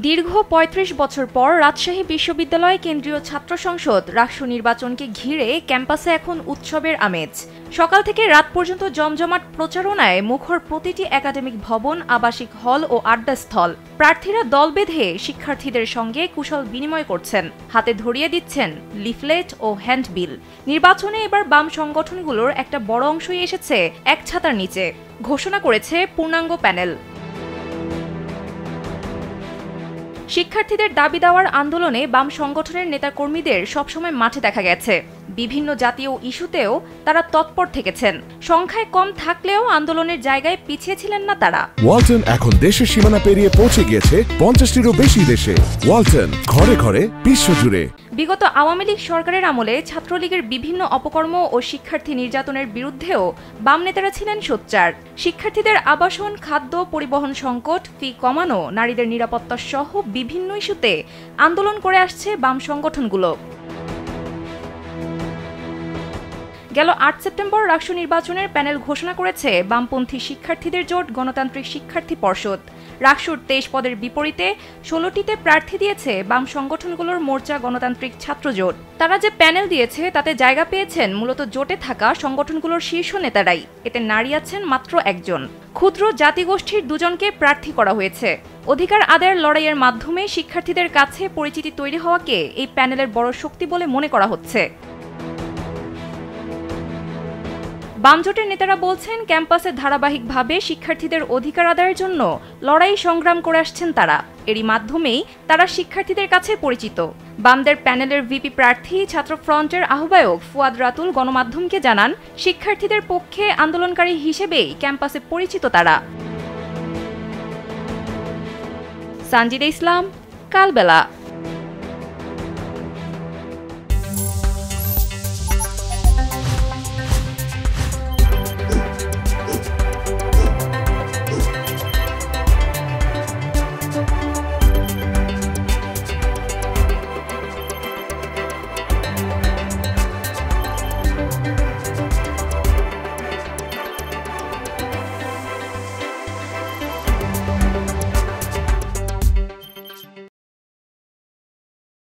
দীর্ঘ ৩৫ বছর পর রাজশাহী বিশ্ববিদ্যালয় কেন্দ্রীয় ছাত্র সংসদ রাকসু নির্বাচনকে ঘিরে ক্যাম্পাসে এখন উৎসবের আমেজ। সকাল থেকে রাত পর্যন্ত জমজমাট প্রচারণায় মুখর প্রতিটি একাডেমিক ভবন, আবাসিক হল ও আড্ডাস্থল। প্রার্থীরা দল বেঁধে শিক্ষার্থীদের সঙ্গে কুশল বিনিময় করছেন, হাতে ধরিয়ে দিচ্ছেন লিফলেট ও হ্যান্ডবিল। নির্বাচনে এবার বাম সংগঠনগুলোর একটা বড় অংশই এসেছে এক ছাতার নিচে, ঘোষণা করেছে পূর্ণাঙ্গ প্যানেল। শিক্ষার্থীদের দাবি দেওয়ার আন্দোলনে বাম সংগঠনের নেতাকর্মীদের সবসময় মাঠে দেখা গেছে। বিভিন্ন জাতীয় ইস্যুতেও তারা তৎপর থেকেছেন। সংখ্যায় কম থাকলেও আন্দোলনের জায়গায় পিছিয়ে ছিলেন না তারা। ওয়ালটন এখন দেশের সীমানা পেরিয়ে পৌঁছে গিয়েছে ৫০টিরও বেশি দেশে। ওয়ালটন, ঘরে ঘরে, বিশ্বজুড়ে। বিগত আওয়ামী লীগ সরকারের আমলে ছাত্রলীগের বিভিন্ন অপকর্ম ও শিক্ষার্থী নির্যাতনের বিরুদ্ধেও বাম নেতারা ছিলেন সোচ্চার। শিক্ষার্থীদের আবাসন, খাদ্য, পরিবহন সংকট, ফি কমানো, নারীদের নিরাপত্তা সহ বিভিন্ন ইস্যুতে আন্দোলন করে আসছে বাম সংগঠনগুলো। গেল ৮ সেপ্টেম্বর রাকসু নির্বাচনের প্যানেল ঘোষণা করেছে বামপন্থী শিক্ষার্থীদের জোট গণতান্ত্রিক শিক্ষার্থী পর্ষদ। রাকসুর ২৩ পদের বিপরীতে ১৬টিতে প্রার্থী দিয়েছে বাম সংগঠনগুলোর মোর্চা গণতান্ত্রিক ছাত্র জোট। তারা যে প্যানেল দিয়েছে তাতে জায়গা পেয়েছেন মূলত জোটে থাকা সংগঠনগুলোর শীর্ষ নেতারাই। এতে নারী আছেন মাত্র একজন। ক্ষুদ্র জাতিগোষ্ঠীর দুজনকে প্রার্থী করা হয়েছে। অধিকার আদায়ের লড়াইয়ের মাধ্যমে শিক্ষার্থীদের কাছে পরিচিতি তৈরি হওয়াকে এই প্যানেলের বড় শক্তি বলে মনে করা হচ্ছে। বামজোটের নেতারা বলছেন, ক্যাম্পাসে ধারাবাহিকভাবে শিক্ষার্থীদের অধিকার আদায়ের জন্য লড়াই সংগ্রাম করে আসছেন তারা। এরই মাধ্যমেই তারা শিক্ষার্থীদের কাছে পরিচিত। বামদের প্যানেলের ভিপি প্রার্থী ছাত্র ফ্রন্টের আহ্বায়ক ফুয়াদ রাতুল গণমাধ্যমকে জানান, শিক্ষার্থীদের পক্ষে আন্দোলনকারী হিসেবেই ক্যাম্পাসে পরিচিত তারা। সানজিদা ইসলাম, কালবেলা।